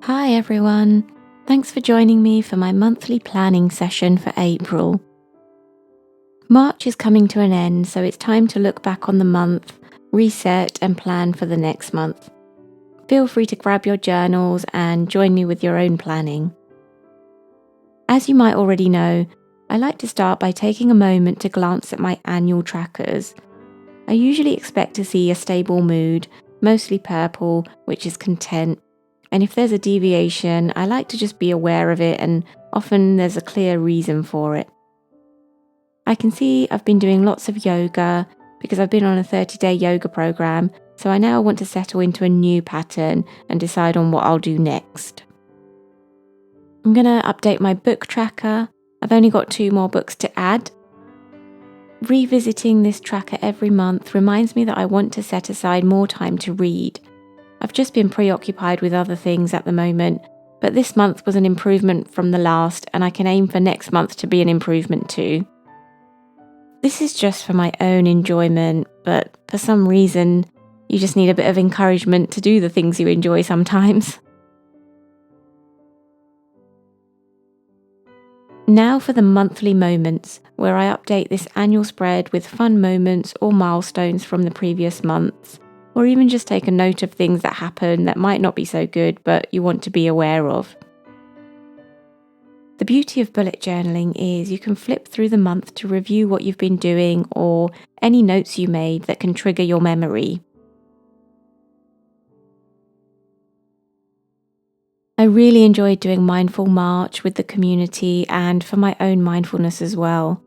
Hi everyone, thanks for joining me for my monthly planning session for April. March is coming to an end, so it's time to look back on the month, reset and plan for the next month. Feel free to grab your journals and join me with your own planning. As you might already know, I like to start by taking a moment to glance at my annual trackers. I usually expect to see a stable mood, mostly purple, which is content. And if there's a deviation, I like to just be aware of it, and often there's a clear reason for it. I can see I've been doing lots of yoga because I've been on a 30-day yoga program, so I now want to settle into a new pattern and decide on what I'll do next. I'm going to update my book tracker. I've only got 2 more books to add. Revisiting this tracker every month reminds me that I want to set aside more time to read. I've just been preoccupied with other things at the moment, but this month was an improvement from the last, and I can aim for next month to be an improvement too. This is just for my own enjoyment, but for some reason, you just need a bit of encouragement to do the things you enjoy sometimes. Now for the monthly moments, where I update this annual spread with fun moments or milestones from the previous months, or even just take a note of things that happen that might not be so good but you want to be aware of. The beauty of bullet journaling is you can flip through the month to review what you've been doing or any notes you made that can trigger your memory. I really enjoyed doing Mindful March with the community and for my own mindfulness as well.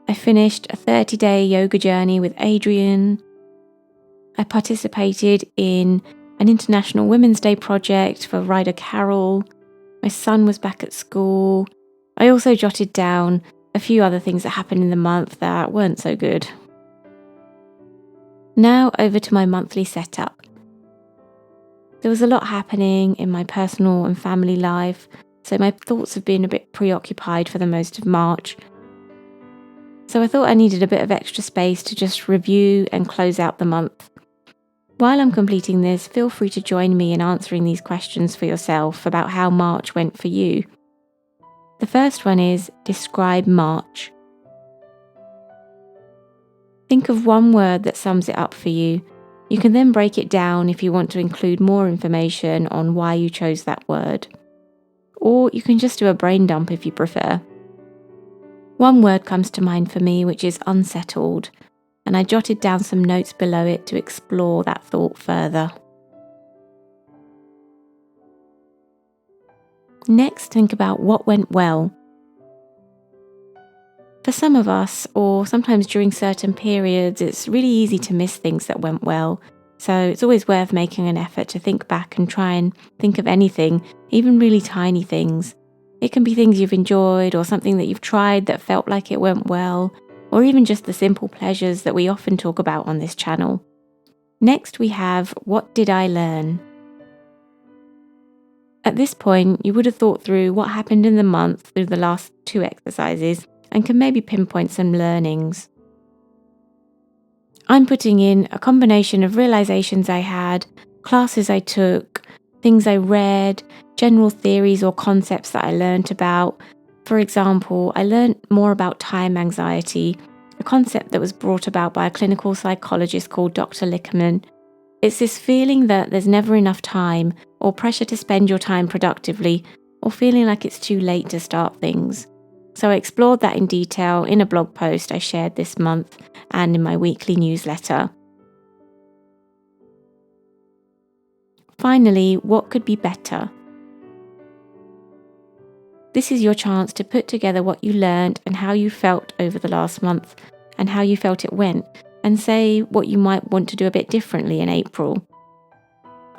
I finished a 30-day yoga journey with Adrian. I participated in an International Women's Day project for Ryder Carroll. My son was back at school. I also jotted down a few other things that happened in the month that weren't so good. Now over to my monthly setup. There was a lot happening in my personal and family life, so my thoughts have been a bit preoccupied for the most of March. So I thought I needed a bit of extra space to just review and close out the month. While I'm completing this, feel free to join me in answering these questions for yourself about how March went for you. The first one is, describe March. Think of one word that sums it up for you. You can then break it down if you want to include more information on why you chose that word. Or you can just do a brain dump if you prefer. One word comes to mind for me, which is unsettled, and I jotted down some notes below it to explore that thought further. Next, think about what went well. For some of us, or sometimes during certain periods, it's really easy to miss things that went well, so it's always worth making an effort to think back and try and think of anything, even really tiny things. It can be things you've enjoyed or something that you've tried that felt like it went well, or even just the simple pleasures that we often talk about on this channel. Next we have, what did I learn? At this point, you would have thought through what happened in the month through the last 2 exercises and can maybe pinpoint some learnings. I'm putting in a combination of realizations I had, classes I took, things I read, general theories or concepts that I learnt about. For example, I learnt more about time anxiety, a concept that was brought about by a clinical psychologist called Dr. Lickerman. It's this feeling that there's never enough time, or pressure to spend your time productively, or feeling like it's too late to start things. So I explored that in detail in a blog post I shared this month and in my weekly newsletter. Finally, what could be better? This is your chance to put together what you learned and how you felt over the last month and how you felt it went, and say what you might want to do a bit differently in April.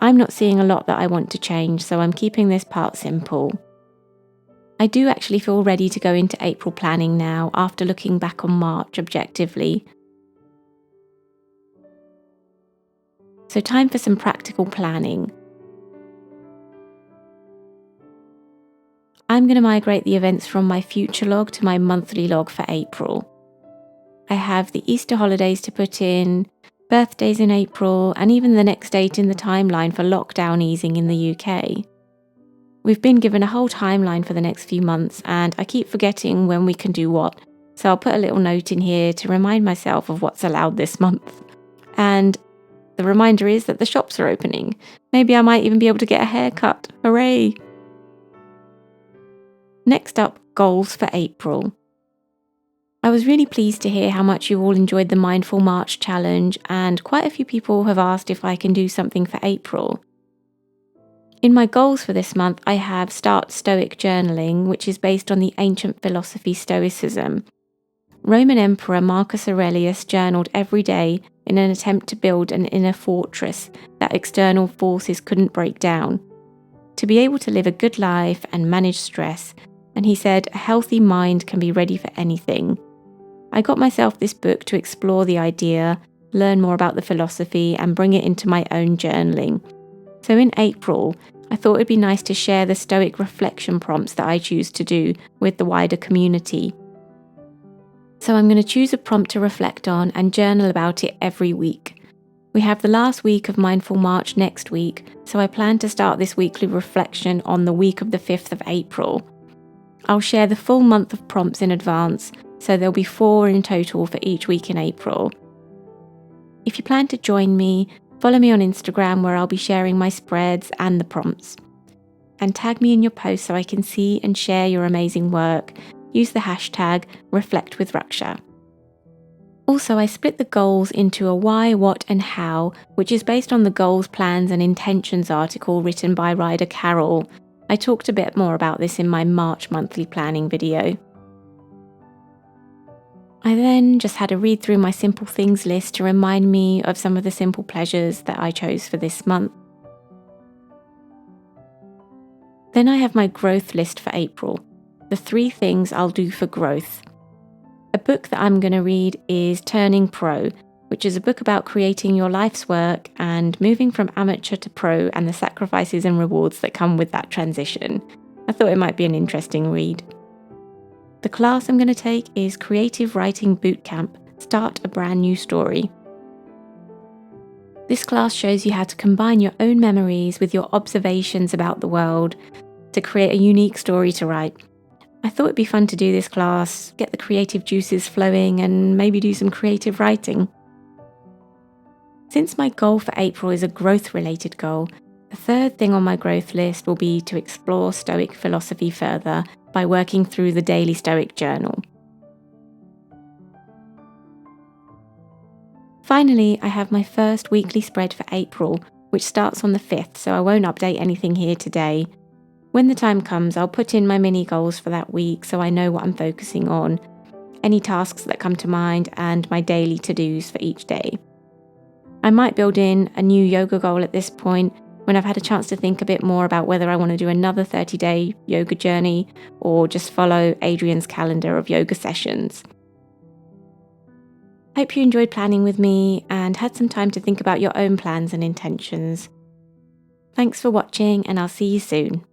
I'm not seeing a lot that I want to change, so I'm keeping this part simple. I do actually feel ready to go into April planning now after looking back on March objectively. So time for some practical planning. I'm going to migrate the events from my future log to my monthly log for April. I have the Easter holidays to put in, birthdays in April, and even the next date in the timeline for lockdown easing in the UK. We've been given a whole timeline for the next few months, and I keep forgetting when we can do what, so I'll put a little note in here to remind myself of what's allowed this month. And the reminder is that the shops are opening. Maybe I might even be able to get a haircut. Hooray! Next up, goals for April. I was really pleased to hear how much you all enjoyed the Mindful March challenge, and quite a few people have asked if I can do something for April. In my goals for this month, I have start Stoic journaling, which is based on the ancient philosophy Stoicism. Roman Emperor Marcus Aurelius journaled every day in an attempt to build an inner fortress that external forces couldn't break down, to be able to live a good life and manage stress, and he said a healthy mind can be ready for anything. I got myself this book to explore the idea, learn more about the philosophy, and bring it into my own journaling. So in April, I thought it'd be nice to share the Stoic reflection prompts that I choose to do with the wider community. So I'm going to choose a prompt to reflect on and journal about it every week. We have the last week of Mindful March next week, so I plan to start this weekly reflection on the week of the 5th of April. I'll share the full month of prompts in advance, so there'll be 4 in total for each week in April. If you plan to join me, follow me on Instagram where I'll be sharing my spreads and the prompts. And tag me in your posts so I can see and share your amazing work. Use the hashtag #ReflectWithRaksha. Also, I split the goals into a why, what and how, which is based on the goals, plans and intentions article written by Ryder Carroll. I talked a bit more about this in my March monthly planning video. I then just had a read through my simple things list to remind me of some of the simple pleasures that I chose for this month. Then I have my growth list for April, the 3 things I'll do for growth. A book that I'm going to read is Turning Pro, which is a book about creating your life's work and moving from amateur to pro and the sacrifices and rewards that come with that transition. I thought it might be an interesting read. The class I'm going to take is Creative Writing Bootcamp, Start a Brand New Story. This class shows you how to combine your own memories with your observations about the world to create a unique story to write. I thought it'd be fun to do this class, get the creative juices flowing, and maybe do some creative writing. Since my goal for April is a growth-related goal, the 3rd thing on my growth list will be to explore Stoic philosophy further by working through the daily Stoic journal. Finally, I have my first weekly spread for April, which starts on the 5th, so I won't update anything here today. When the time comes, I'll put in my mini goals for that week so I know what I'm focusing on, any tasks that come to mind, and my daily to-dos for each day. I might build in a new yoga goal at this point when I've had a chance to think a bit more about whether I want to do another 30-day yoga journey or just follow Adrian's calendar of yoga sessions. Hope you enjoyed planning with me and had some time to think about your own plans and intentions. Thanks for watching, and I'll see you soon.